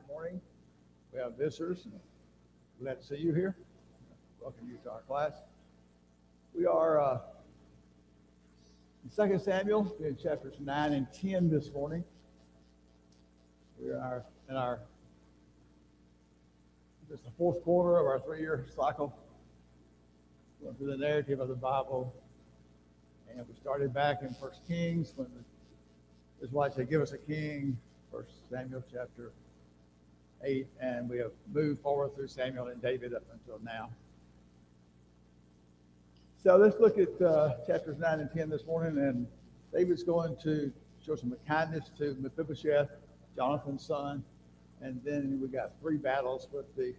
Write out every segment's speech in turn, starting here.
morning. We have visitors. Glad to see you here. Welcome you to our class. We are in 2 Samuel, in chapters 9 and 10 this morning. We are in this is the fourth quarter of our 3-year cycle. Going through the narrative of the Bible. And we started back in 1 Kings when the Israelites said, give us a king. 1 Samuel chapter 8, and we have moved forward through Samuel and David up until now. So let's look at chapters 9 and 10 this morning, and David's going to show some kindness to Mephibosheth, Jonathan's son, and then we got 3 battles with the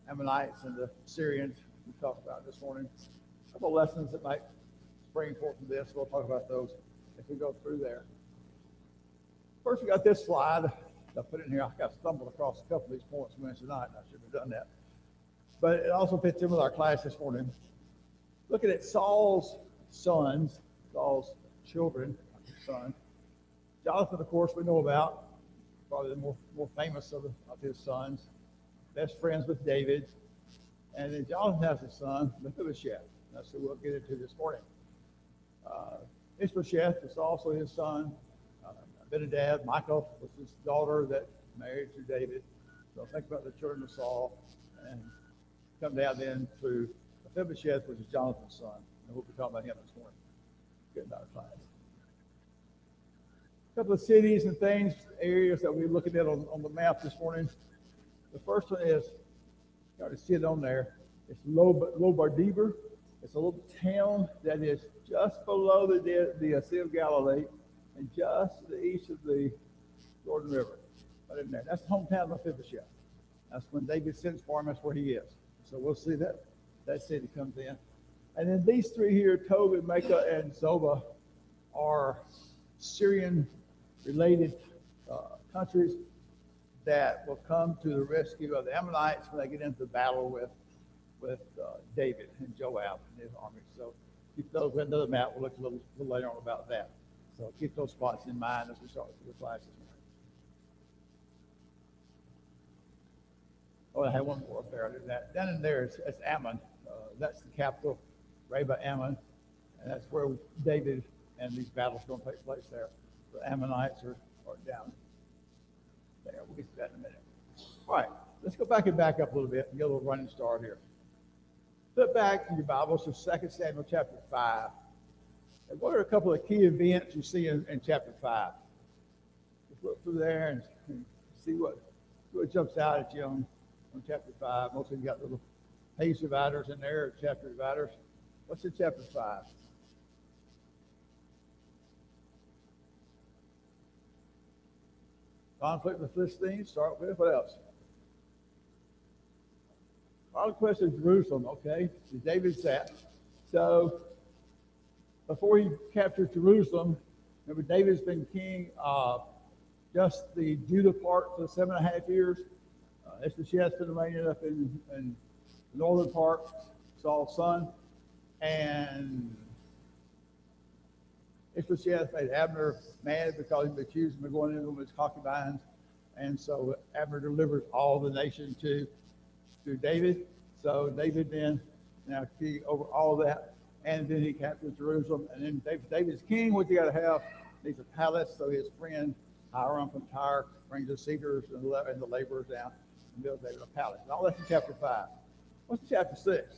Ammonites and the Syrians we talked about this morning. A couple lessons that might spring forth from this. We'll talk about those as we go through there. First, we got this slide. I put it in here. I got stumbled across a couple of these points Wednesday night, and I should have done that. But it also fits in with our class this morning. Looking at Saul's sons, Saul's children, his son. Jonathan, of course, we know about, probably the more famous of his sons. Best friends with David. And then Jonathan has a son, Mephibosheth. That's who we'll get into this morning. Ishbosheth is also his son. Abinadab, Michal was his daughter that married to David. So think about the children of Saul and come down then to Mephibosheth, which is Jonathan's son. And we'll be talking about him this morning. Getting out of class. A couple of cities and things, areas that we're looking at on the map this morning. The first one is, you already see it on there, it's Lobardiber. It's a little town that is just below the Sea of Galilee and just to the east of the Jordan River. Right in there. That's the hometown of Mephibosheth. That's when David sends for him, that's where he is. So we'll see that city comes in. And then these 3 here, Tob, Maacah, and Zobah, are Syrian-related countries that will come to the rescue of the Ammonites when they get into battle with David and Joab and his army. So keep those in the map. We'll look a little later on about that. So keep those spots in mind as we start with the classes. Oh, I had one more up there. I did that. Down in there is Ammon. That's the capital, Reba Ammon. And that's where David and these battles are going to take place there. The Ammonites are down there. We'll get to that in a minute. All right, let's go back up a little bit and get a little running start here. Flip back in your Bibles to 2 Samuel chapter 5. And what are a couple of key events you see in chapter 5? Just look through there and see what jumps out at you on chapter 5. Most of you got little page dividers in there, or chapter dividers. What's in chapter 5? Conflict with Philistines, start with. What else? Conquest of Jerusalem, okay. So David's that. So before he captured Jerusalem, remember David's been king of just the Judah part for 7.5 years. Ishbosheth's been reigning up in the northern part, Saul's son. And Ishbosheth made Abner mad because he accused him of going into his concubines. And so Abner delivers all the nation to David. So David then now king over all that. And then he captures Jerusalem. And then David's king, what you got to have, needs a palace. So his friend Hiram from Tyre brings the cedars and the laborers down and builds David a palace. And all that's in chapter 5. What's in chapter 6?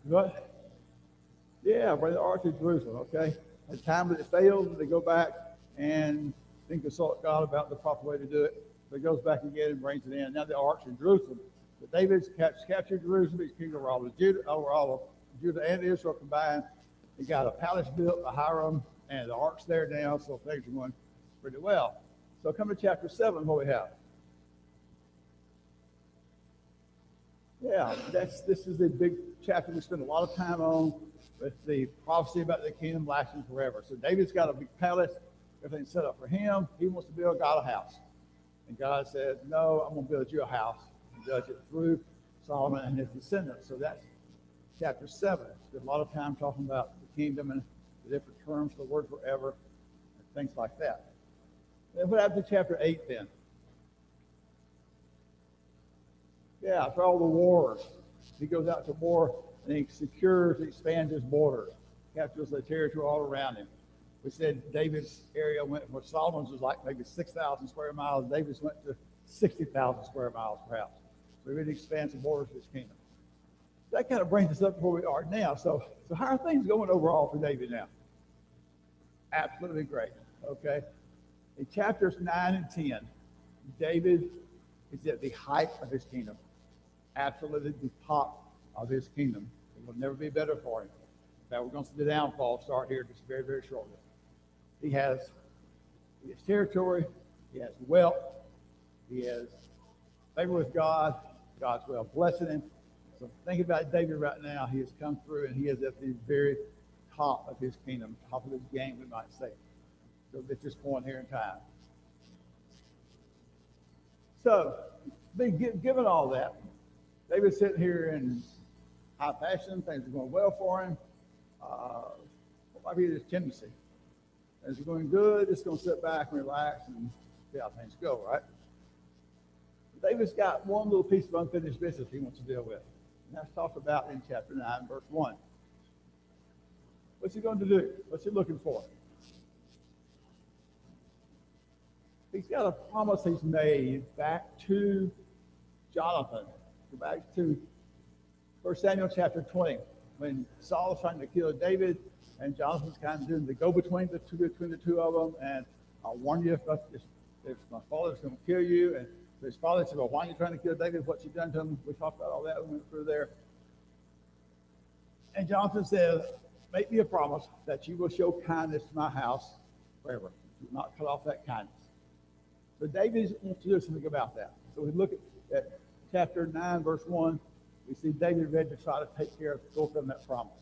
What? Yeah, where the ark of Jerusalem, okay? At the time that it failed, they go back and then consult God about the proper way to do it. So he goes back again and brings it in. Now the ark's in Jerusalem. But David's captured Jerusalem. He's king over all of Judah and Israel combined. He got a palace built by Hiram, and the ark's there now, so things are going pretty well. So come to chapter 7, what we have. Yeah, this is the big chapter we spend a lot of time on with the prophecy about the kingdom lasting forever. So David's got a big palace, everything's set up for him. He wants to build God a house. And God said, no, I'm going to build you a house and judge it through Solomon and his descendants. So that's chapter 7. Spend a lot of time talking about the kingdom the different terms for the word forever, and things like that. Then what happened to chapter 8 then? Yeah, after all the wars, he goes out to war and he secures, expands his borders, captures the territory all around him. We said David's area went where Solomon's was like maybe 6,000 square miles. David's went to 60,000 square miles perhaps. So he really expands the borders of his kingdom. That kind of brings us up to where we are now. So how are things going overall for David now? Absolutely great. Okay. In chapters 9 and 10, David is at the height of his kingdom. Absolutely the top of his kingdom. It will never be better for him. In fact, we're going to see the downfall start here just very, very shortly. He has territory, he has wealth, he has favor with God, God's well blessing him. So think about David right now. He has come through and he is at the very top of his kingdom, top of his game, we might say. So at this point here in time. So, given all that, David's sitting here in high fashion, things are going well for him. What might be his tendency? As it's going good, it's going to sit back and relax and see how things go, right? David's got one little piece of unfinished business he wants to deal with. And that's talked about in chapter 9, verse 1. What's he going to do? What's he looking for? He's got a promise he's made back to Jonathan. Back to 1 Samuel chapter 20, when Saul was trying to kill David, and Jonathan's kind of doing the go-between between the two of them, and I'll warn you if my father's going to kill you. And so his father said, well, why are you trying to kill David? What's you done to him? We talked about all that. We went through there. And Jonathan said, make me a promise that you will show kindness to my house forever. Do not cut off that kindness. So David wants to do something about that. So we look at chapter 9, verse 1, we see David ready to try to take care of, fulfill that promise.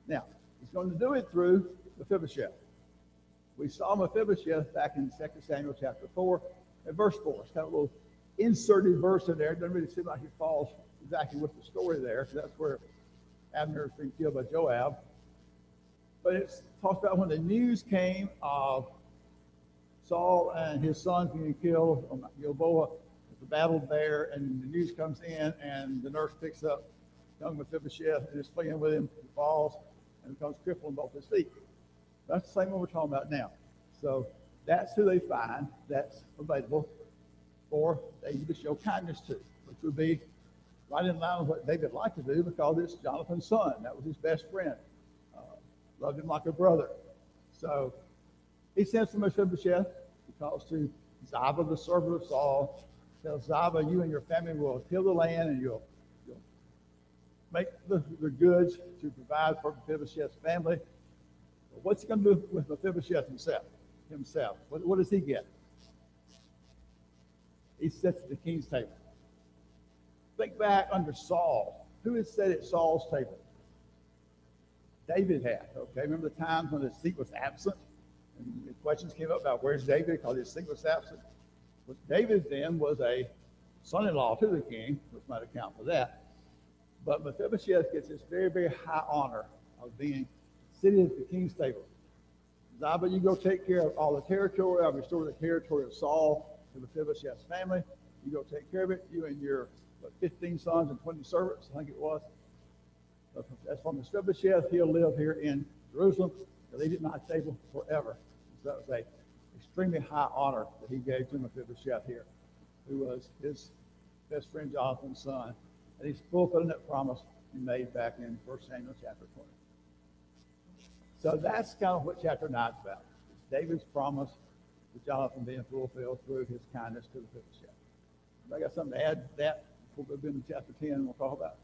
Now, he's going to do it through Mephibosheth. We saw Mephibosheth back in 2 Samuel chapter 4 and verse 4. It's kind of a little inserted verse in there. It doesn't really seem like it falls exactly with the story there, because that's where Abner's been killed by Joab. But it talks about when the news came of Saul and his sons being killed on Gilboa, the battle there, and the news comes in, and the nurse picks up young Mephibosheth and is playing with him. He falls and becomes crippled in both his feet. That's the same one we're talking about now. So that's who they find that's available for David to show kindness to, which would be right in line with what David liked to do, because it's Jonathan's son. That was his best friend. Loved him like a brother. So he sends for Mephibosheth. He calls to Ziba, the servant of Saul. Tells Ziba, you and your family will till the land, and you'll make the goods to provide for Mephibosheth's family. But what's he going to do with Mephibosheth himself? What does he get? He sits at the king's table. Think back under Saul. Who had sat at Saul's table? David had. Okay, remember the times when his seat was absent? And the questions came up about where's David, because his seat was absent. But David then was a son-in-law to the king, which might account for that. But Mephibosheth gets this very, very high honor of being sitting at the king's table. Ziba, you go take care of all the territory. I'll restore the territory of Saul to Mephibosheth's family. You go take care of it. You and your 15 sons and 20 servants, I think it was. As for Mephibosheth, he'll live here in Jerusalem. He'll eat at my table forever. So that was an extremely high honor that he gave to Mephibosheth here, who was his best friend Jonathan's son. And he's fulfilling that promise he made back in 1 Samuel chapter 20. So that's kind of what chapter 9 is about. It's David's promise to Jonathan being fulfilled through his kindness to Mephibosheth. I got something to add to that before we go into chapter 10 and we'll talk about it.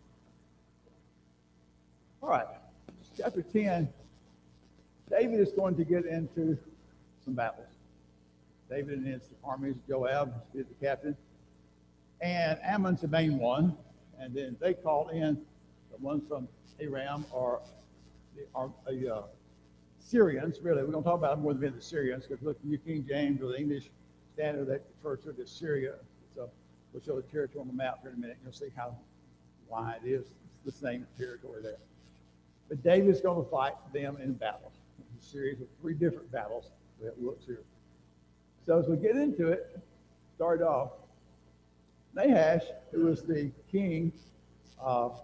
All right, chapter 10, David is going to get into some battles. David and his armies, Joab is the captain, and Ammon's the main one, and then they call in the ones from Aram or the Syrians, really. We're going to talk about them more than being the Syrians, because look, New King James or the English Standard, they refer to it as Syria. So we'll show the territory on the map here in a minute. You'll see why it is. It's the same territory there. But David's going to fight them in battle. series of 3 different battles that looks here. So as we get into it, start off, Nahash, who was the king of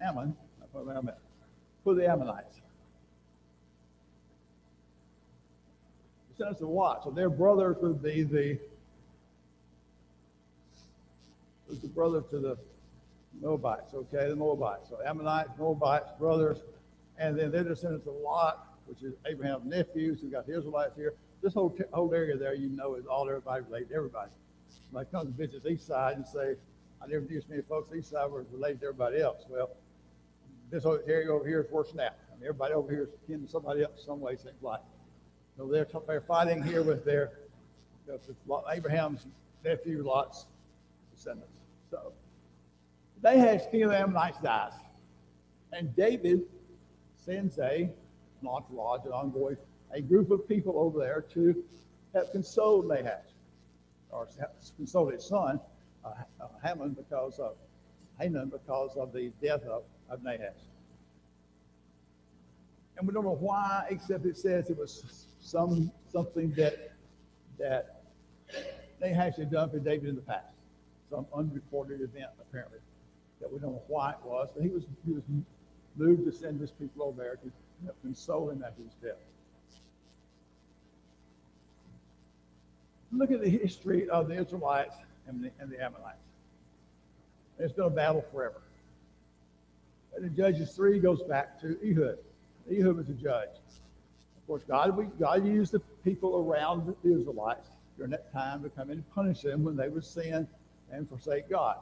Ammon, for the Ammonites. Descendants of what? So their brothers would be the brother to the Moabites, okay, the Moabites. So Ammonites, Moabites, brothers, and then they're descendants of Lot, which is Abraham's nephews. You got the Israelites here. This whole area there, you know, is all everybody related to everybody. Somebody comes and visits east side and say, I never knew so many folks east side were related to everybody else. Well, this whole area over here is worse than that. I mean, everybody over here is kin to somebody else some way, seems like. So they're fighting here with Abraham's nephew Lot's descendants. So Nahash, king of the Ammonites, dies. And David sends an entourage, an envoy, a group of people over there to help console Nahash, or console his son, Haman, because of the death of Nahash. And we don't know why, except it says it was something that Nahash had done for David in the past. Some unreported event, apparently, that we don't know why it was, but he was moved to send his people over there to help console him after his death. Look at the history of the Israelites and the Ammonites. It's been a battle forever. And in Judges 3 goes back to Ehud. Ehud was a judge. Of course, God used the people around the Israelites during that time to come in and punish them when they would sin and forsake God.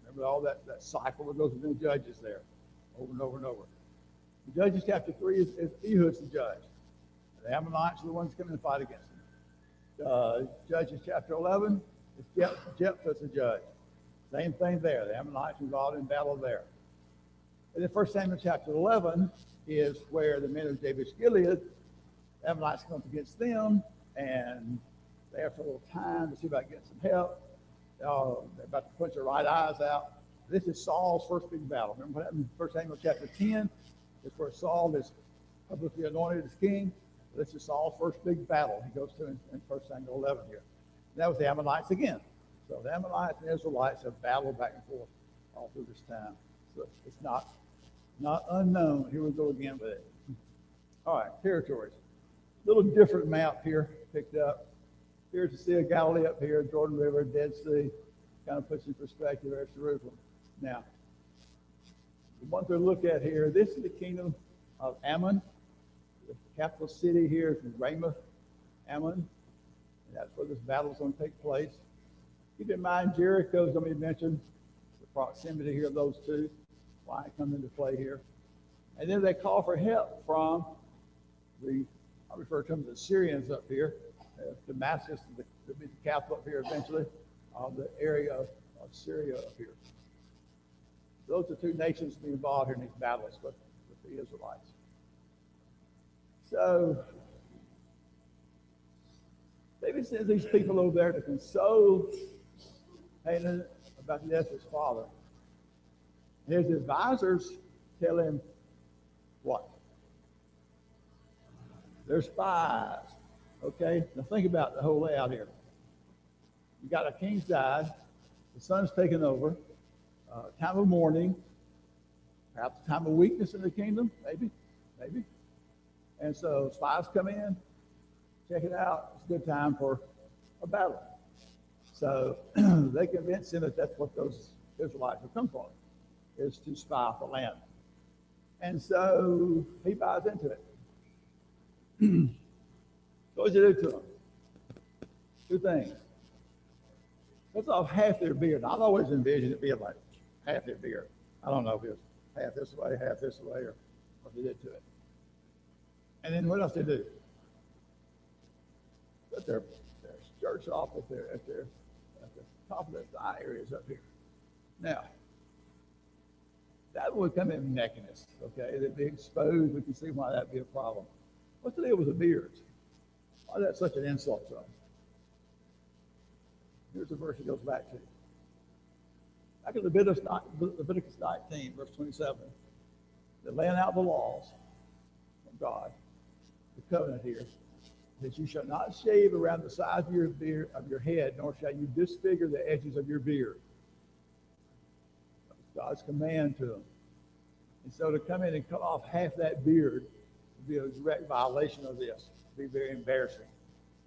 Remember all that cycle that goes within the Judges there, over and over and over. In Judges chapter 3 is Ehud's the judge. The Ammonites are the ones coming to fight against him. Judges chapter 11 is Jephthah's the judge. Same thing there. The Ammonites involved in battle there. And then 1 Samuel chapter 11 is where the men of Jabesh Gilead, the Ammonites come up against them, and they have a little time to see about getting some help. They're about to punch their right eyes out. This is Saul's first big battle. Remember what happened in 1 Samuel chapter 10? It's where Saul is publicly anointed as king. This is Saul's first big battle he goes to in 1 Samuel 11 here. And that was the Ammonites again. So the Ammonites and Israelites have battled back and forth all through this time. So it's not unknown. Here we go again with it. All right, territories. A little different map here picked up. Here's the Sea of Galilee up here, Jordan River, Dead Sea. Kind of puts in perspective, there's Jerusalem. Now, the one to look at here, this is the kingdom of Ammon. The capital city here is Ramoth, Ammon. And that's where this battle is going to take place. Keep in mind, Jericho is going to be mentioned, the proximity here of those two, why it comes into play here. And then they call for help from I refer to them as the Syrians up here. Damascus will be the capital up here eventually of the area of Syria up here. Those are two nations to be involved here in these battles with the Israelites. So David sends these people over there to console Haman about the death of his father. His advisors tell him what? They're spies. Okay? Now think about the whole layout here. You got a king's died, the son's taken over, time of mourning, perhaps a time of weakness in the kingdom, maybe. And so spies come in, check it out. It's a good time for a battle. So they convince him that that's what those Israelites have come for, is to spy for land. And so he buys into it. So what does he do to them? Two things. Cuts off half their beard. I've always envisioned it being like half their beard. I don't know if it was half this way, or what they did to it. And then what else they do? Put their skirts off at the top of their thigh areas up here. Now, that would come in nakedness, okay? They'd be exposed. We can see why that'd be a problem. What's the deal with the beards? Why is that such an insult to them? Here's the verse it goes back to. Back in Leviticus 19, verse 27, they're laying out the laws. God, the covenant here, that you shall not shave around the sides of your beard of your head, nor shall you disfigure the edges of your beard. God's command to them. And so to come in and cut off half that beard would be a direct violation of this. It would be very embarrassing.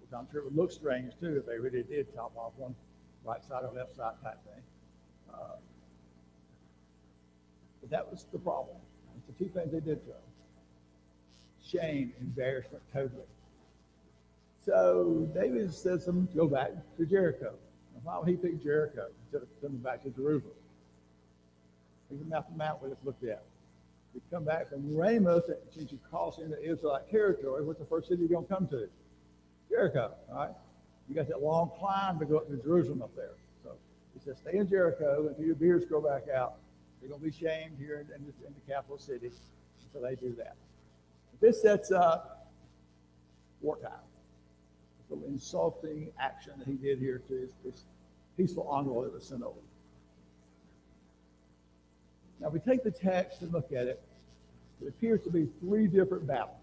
Which I'm sure it would look strange too if they really did chop off one right side or left side type thing. But that was the problem. It's the two things they did to them. Shame, embarrassment, totally. So David says to them to go back to Jericho. Now, why would he pick Jericho instead of coming back to Jerusalem? Think about the map we just looked at. You come back from Ramoth, since you cross into Israelite territory, what's the first city you're going to come to? Jericho, all right? You got that long climb to go up to Jerusalem up there. So he says, stay in Jericho until your beards grow back out. You're going to be shamed here in the capital city. So they do that. This sets up wartime. It's an insulting action that he did here to his peaceful envoy that was sent over. Now, if we take the text and look at it, it appears to be three different battles.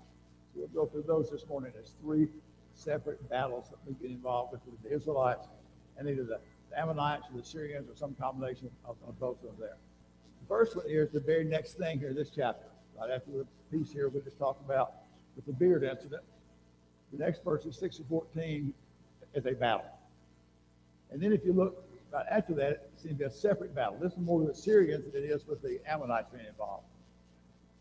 So we'll go through those this morning. There's three separate battles that we get involved with the Israelites and either the Ammonites or the Syrians or some combination of both of them there. The first one here is the very next thing here in this chapter. Right after the piece here we just talked about with the beard incident. The next verse is 6 to 14 is a battle. And then if you look right after that, it seems to be a separate battle. This is more with the Syrians than it is with the Ammonites being involved.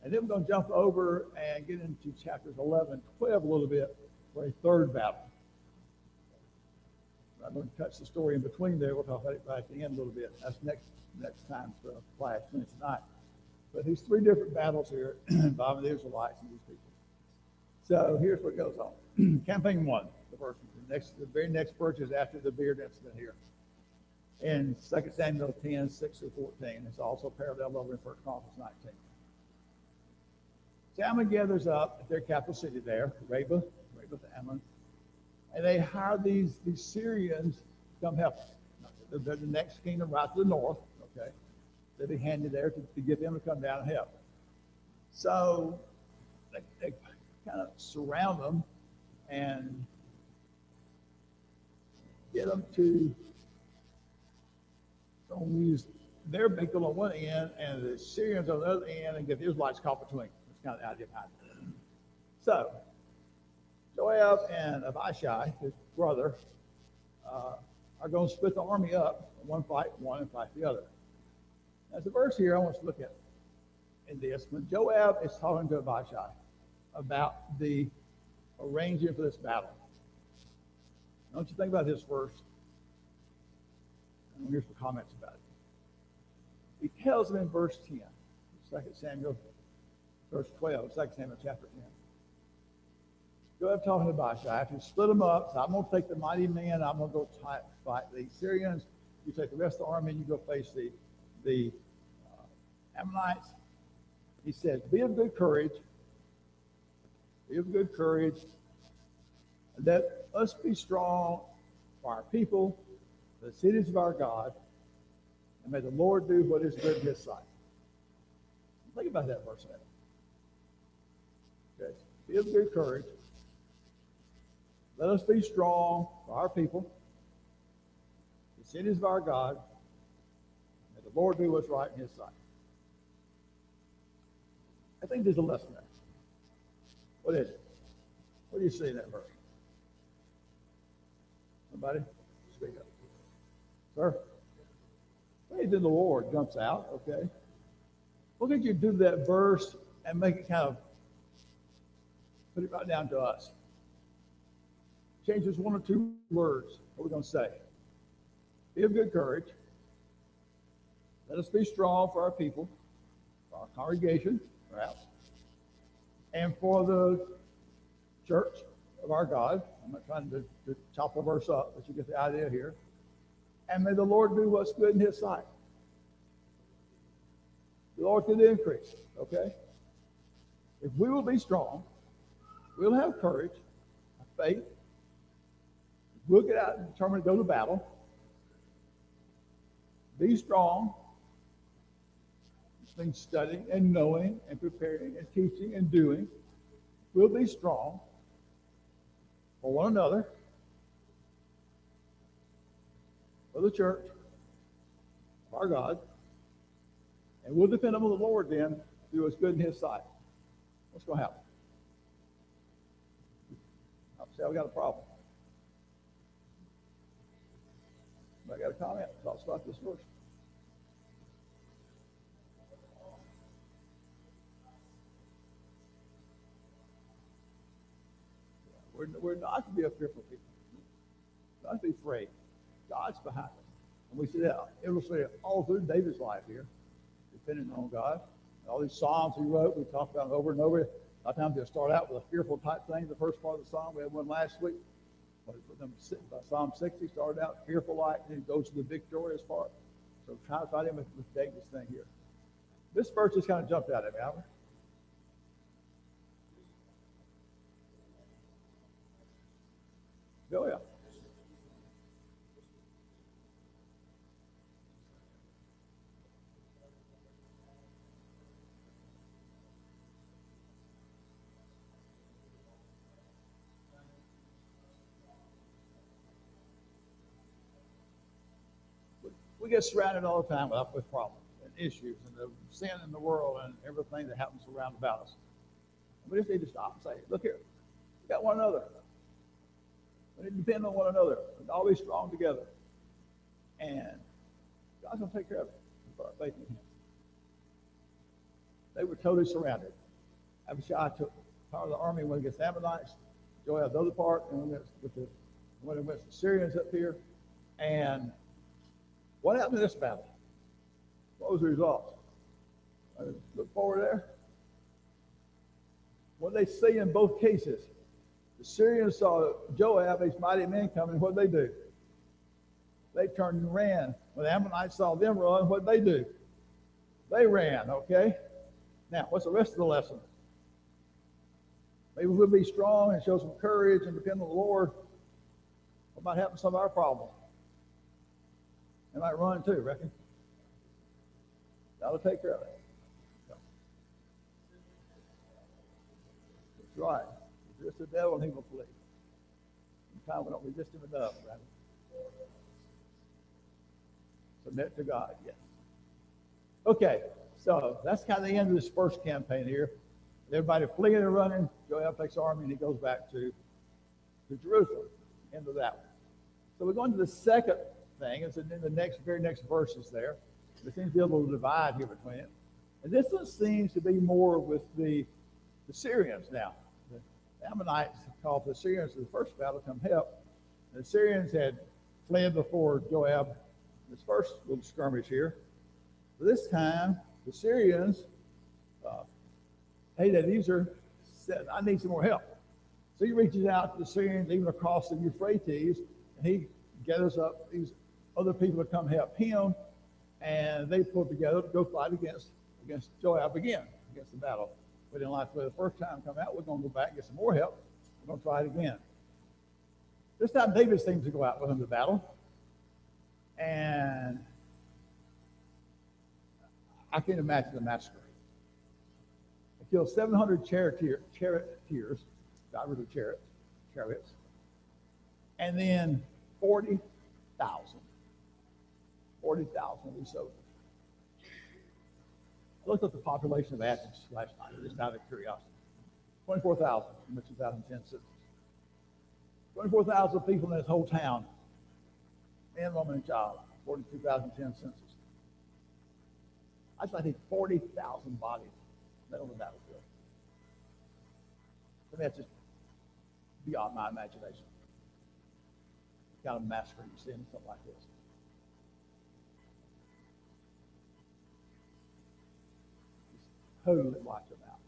And then we're going to jump over and get into chapters 11 and 12 a little bit for a third battle. I'm going to touch the story in between there. We'll talk about it right at the end a little bit. That's next time for class tonight. But these three different battles here involving the Israelites and these people. So here's what goes on. Campaign 1, the very next verse is after the beard incident here. In 2 Samuel 10, 6 through 14. It's also paralleled over in 1 Chronicles 19. Ammon gathers up at their capital city there, Rabbah Ammon, and they hire these Syrians to come help them. They're the next kingdom right to the north, okay? They'll be handed there to get them to come down and help. So they kind of surround them and get them to use their vehicle on one end and the Syrians on the other end and get the Israelites caught between. That's kind of the idea behind it. So Joab and Abishai, his brother, are going to split the army up. One fight one and fight the other. There's a verse here I want to look at in this. When Joab is talking to Abishai about the arranging for this battle. Don't you think about this first? And here's the comments about it. He tells them in verse 10, 2 Samuel, verse 12, 2 Samuel chapter 10. Joab talking to Abishai, after you split them up, so I'm going to take the mighty men, I'm going to go fight the Syrians, you take the rest of the army, and you go face the Ammonites. He says, be of good courage, and let us be strong for our people, for the cities of our God, and may the Lord do what is good in his sight. Think about that for a second. Okay. Be of good courage. Let us be strong for our people, the cities of our God, and may the Lord do what's right in his sight. I think there's a lesson there. What is it? What do you see in that verse? Somebody? Speak up. Sir? Faith in the Lord jumps out, okay? What could you do to that verse and make it kind of put it right down to us? Change just one or two words. What are we going to say? Be of good courage. Let us be strong for our people, for our congregation, perhaps, and for the church of our God. I'm not trying to chop the verse up, but you get the idea here. And may the Lord do what's good in his sight. The Lord can increase, okay? If we will be strong, we'll have courage, faith, we'll get out and determine to go to battle. Be strong. This means studying and knowing and preparing and teaching and doing. will be strong for one another, for the church, for our God, and we'll depend on the Lord then to do what's good in his sight. What's going to happen? I'll say I've got a problem. I got a comment. Talks about this verse. We're not to be a fearful people. Not to be afraid. God's behind us. And we see that illustrated all through David's life here, depending on God. All these Psalms he wrote, we talked about over and over. A lot of times they'll start out with a fearful type thing, the first part of the Psalm. We had one last week. Psalm 60 started out fearful like, and it goes to the victorious part. So try to find him with David's thing here. This verse just kind of jumped out at me, Albert. Oh, yeah. We get surrounded all the time with problems and issues and the sin in the world and everything that happens around about us. We just need to stop and say, look here, we got one another. We need to depend on one another and all be strong together. And God's going to take care of it. Put our faith in him. They were totally surrounded. Abishai took part of the army and went against the Ammonites. Joab the other part, and went against the Syrians up here. And what happened in this battle? What was the result? Look forward there. What they see in both cases, the Syrians saw Joab, his mighty men coming. What did they do? They turned and ran. When the Ammonites saw them run, what did they do? They ran, okay? Now, what's the rest of the lesson? Maybe we'll be strong and show some courage and depend on the Lord. What might happen to some of our problems? They might run too, reckon? That'll take care of it. That's right. Resist the devil and he will flee. Sometimes we don't resist him enough, right? Submit to God, yes. Okay, so that's kind of the end of this first campaign here. Everybody fleeing and running. Joab takes army and he goes back to Jerusalem. End of that one. So we're going to the second thing. It's in the very next verses there. There seems to be a little divide here between it. And this one seems to be more with the Syrians now. The Ammonites called the Syrians to the first battle to come help. The Syrians had fled before Joab, this first little skirmish here. But this time, the Syrians, hey, said, I need some more help. So he reaches out to the Syrians, even across the Euphrates, and he gathers up these other people to come help him, and they pull together to go fight against Joab again, against the battle. We didn't like the first time come out. We're going to go back and get some more help. We're going to try it again. This time David seems to go out with him to battle, and I can't imagine the massacre. They killed 700 charioteers, drivers of chariots, and then 40,000 of these soldiers. I looked up the population of Athens last night, just out of curiosity. 24,000 in the 2010 census. 24,000 people in this whole town, man, woman, and child, 2010 census. I think 40,000 bodies lay on the battlefield. I mean, that's just beyond my imagination. The kind of massacre you see in something like this. Just totally wipe them out.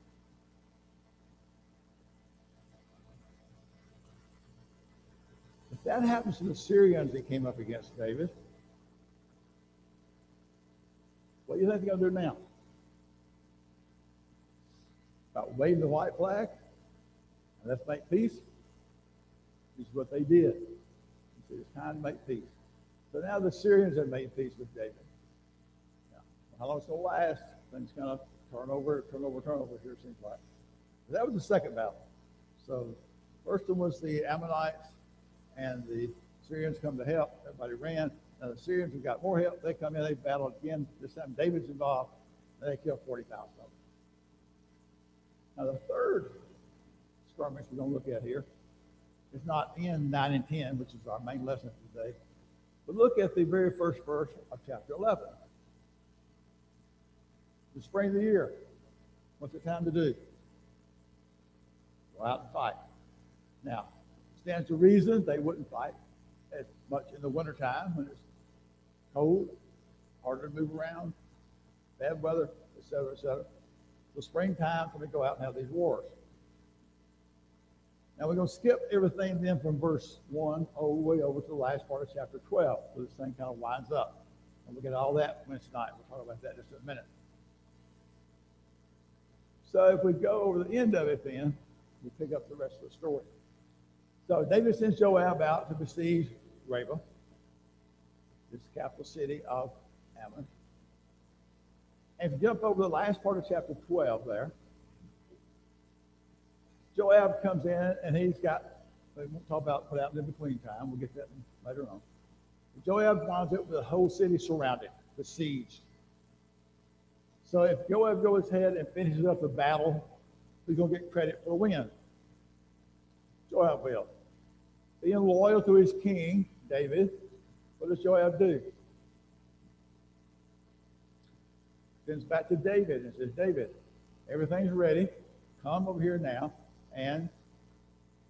If that happens to the Syrians that came up against David, what do you think they're going to do now? About waving the white flag? And let's make peace? This is what they did. It's time to make peace. So now the Syrians have made peace with David. Now, how long it's going to last? Things kind of turn over here, it seems like. But that was the second battle. So first one was the Ammonites, and the Syrians come to help. Everybody ran. Now the Syrians have got more help. They come in, they battle again. This time David's involved, and they kill 40,000 of them. Now the third skirmish we're going to look at here is not in 9 and 10, which is our main lesson for today, but look at the very first verse of chapter 11. The spring of the year. What's it time to do? Go out and fight. Now, stands to reason they wouldn't fight as much in the wintertime when it's cold, harder to move around, bad weather, etc., etc. So springtime, so we go out and have these wars. Now we're going to skip everything then from verse 1 all the way over to the last part of chapter 12. So this thing kind of winds up. And we'll get all that Wednesday night. We'll talk about that in just a minute. So if we go over the end of it then, we'll pick up the rest of the story. So David sends Joab out to besiege Rabbah, this capital city of Ammon. And if you jump over the last part of chapter 12 there, Joab comes in and he's got, we won't talk about what happened in between time, we'll get that later on. But Joab winds up with the whole city surrounded, besieged. So if Joab goes ahead and finishes up the battle, he's going to get credit for the win. Joab will. Being loyal to his king, David, what does Joab do? Sends back to David and says, David, everything's ready. Come over here now and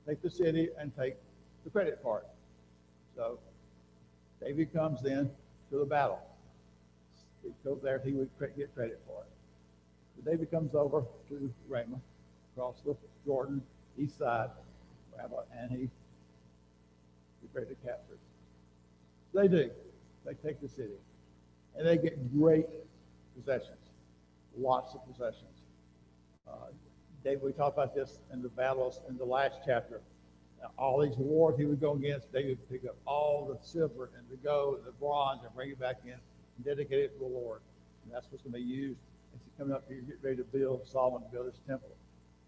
take the city and take the credit for it. So David comes in to the battle. He'd go there, he would get credit for it. So David comes over to Ramah, across the Jordan, east side, and he's ready to capture it. So they do. They take the city. And they get great possessions, lots of possessions. David, we talked about this in the battles in the last chapter. All these wars he would go against, David would pick up all the silver and the gold and the bronze and bring it back in and dedicate it to the Lord. And that's what's going to be used as he's coming up here, get ready to build, Solomon to build his temple.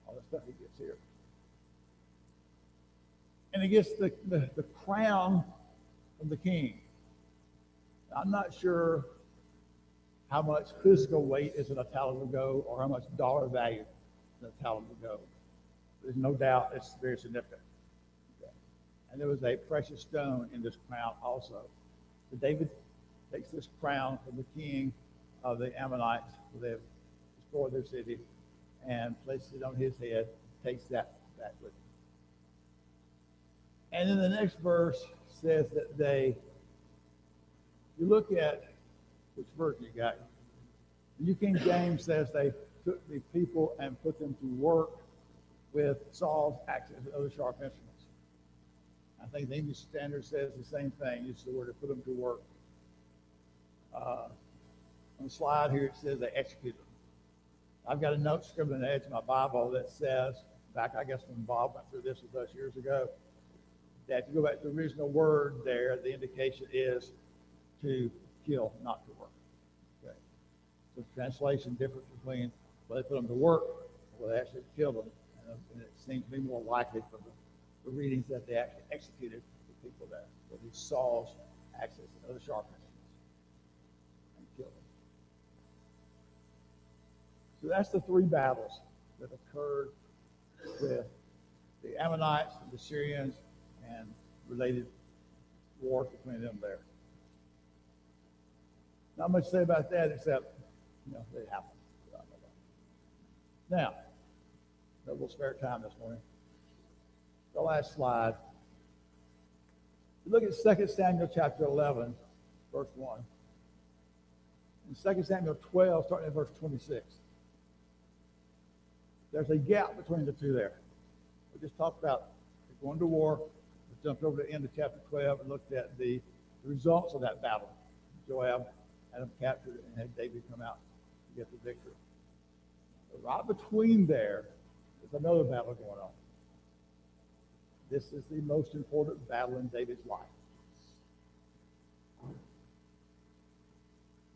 All the stuff he gets here. And he gets the crown from the king. I'm not sure how much physical weight is in a talent of gold or how much dollar value in a talent of gold. There's no doubt it's very significant. Okay. And there was a precious stone in this crown also. So David takes this crown from the king of the Ammonites, who they've destroyed their city, and places it on his head, takes that back with him. And then the next verse says that you look at which version you got. The New King James says they took the people and put them to work with saws, axes, and other sharp instruments. I think the English Standard says the same thing. Uses the word to put them to work. On the slide here it says they executed them. I've got a note scribbled on the edge of my Bible that says, back I guess when Bob went through this with us years ago, that if you go back to the original word there, the indication is to kill, not to work. Okay. So the translation difference between whether they put them to work or whether they actually killed them. And it seems to be more likely from the readings that they actually executed the people there with these saws, axes, and other sharp instruments and killed them. So that's the three battles that occurred with the Ammonites and the Syrians and related wars between them there. Not much to say about that except, it happened. Now, a little spare time this morning. The last slide. Look at 2 Samuel chapter 11, verse 1. And 2 Samuel 12, starting at verse 26. There's a gap between the two there. We just talked about going to war. We jumped over to the end of chapter 12 and looked at the results of that battle. Joab had them captured and had David come out to get the victory. But right between there is another battle going on. This is the most important battle in David's life.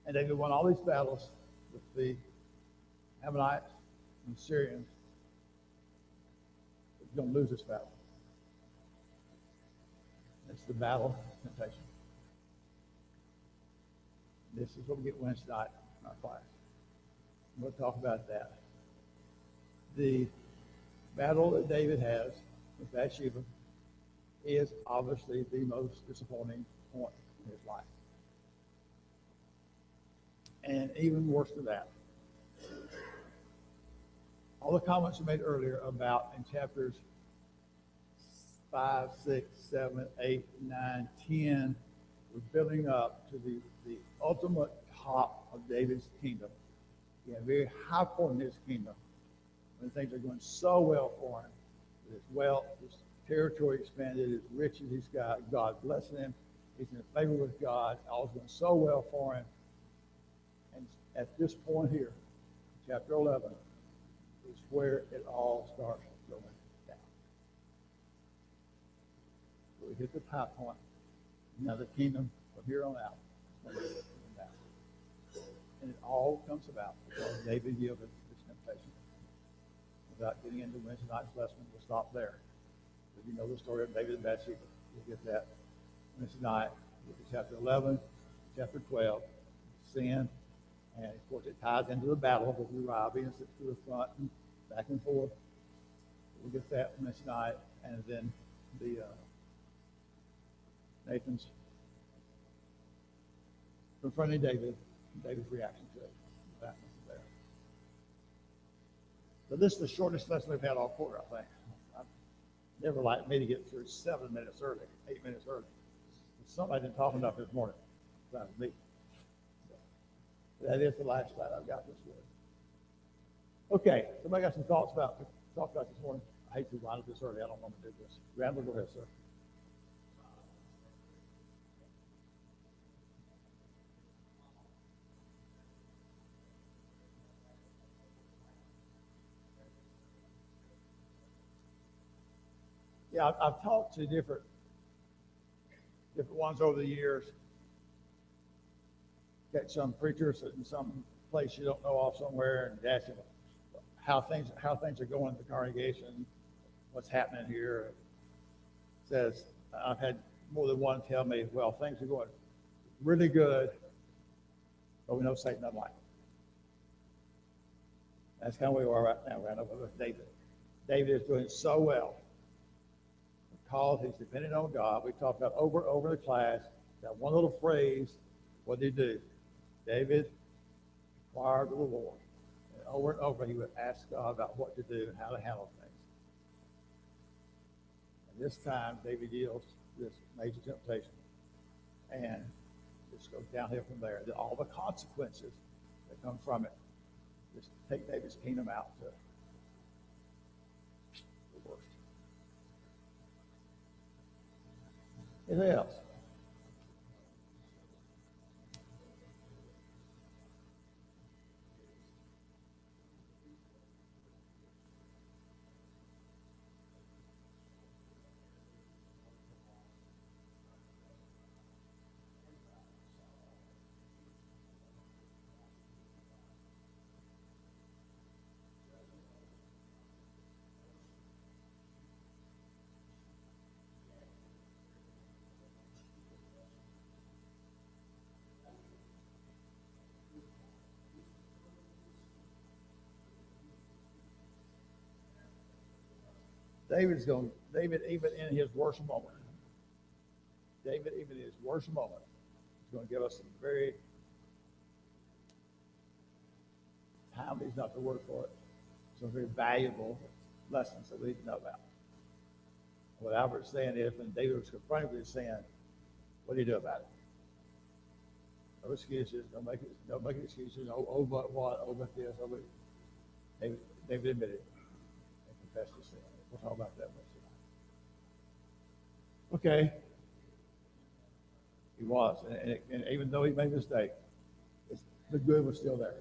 And David won all these battles with the Ammonites and the Syrians. But He's going to lose this battle. It's the battle of temptation. This is what we get Wednesday night in our class. We'll talk about that. The battle that David has with Bathsheba is obviously the most disappointing point in his life. And even worse than that, all the comments you made earlier about in chapters 5, 6, 7, 8, 9, 10, we're building up to the ultimate top of David's kingdom. He had a very high point in his kingdom when things are going so well for him. His wealth, his territory expanded, his riches he's got, God blessing him. He's in favor with God. All's going so well for him. And at this point here, chapter 11, is where it all starts going down. So we hit the high point. Now the kingdom from here on out is going to go down. And it all comes about because David yielded to this temptation. Without getting into Wednesday night's lesson, we'll stop there. If you know the story of David and Bathsheba, you'll get that Wednesday night. We'll get to chapter 11, chapter 12, sin. And of course, it ties into the battle with Uriah being sent to the front and back and forth. We'll get that Wednesday night. And then the Nathan's confronting David, David's reaction to it. That was there. So this is the shortest lesson we've had all quarter, I think. I've never liked me to get through 7 minutes early, 8 minutes early. Somebody didn't talk enough this morning. That was me. So that is the last slide I've got this morning. Okay, somebody got some thoughts about this morning? I hate to wind up this early. I don't want to do this. Randall, go ahead, sir. Yeah, I've talked to different ones over the years. Got some preachers in some place you don't know off somewhere and ask them how things are going in the congregation, what's happening here. Says I've had more than one tell me, well, things are going really good, but we know Satan doesn't like it. That's kind of where we are right now, right over with David. David is doing so well because he's dependent on God. We talked about over and over in the class that one little phrase. What did he do? David inquired of the Lord. And over he would ask God about what to do and how to handle things. And this time, David yields to this major temptation. And just goes downhill from there. All the consequences that come from it just take David's kingdom out to the worst. Anything else? David, even in his worst moment, is going to give us some very timely, is not the word for it, some very valuable lessons that we need to know about. What Albert's saying is, when David was confronted with his sin, what do you do about it? No excuses, don't make excuses, oh, but what, oh, but this, oh, but David admitted it and confessed his sin. We'll talk about that much tonight. Okay. He was, and even though he made a mistake, the good was still there.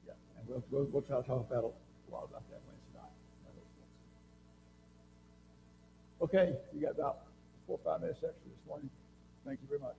Yeah, and we'll try to talk about a lot about that Wednesday night. Okay, you got about 4 or 5 minutes extra this morning. Thank you very much.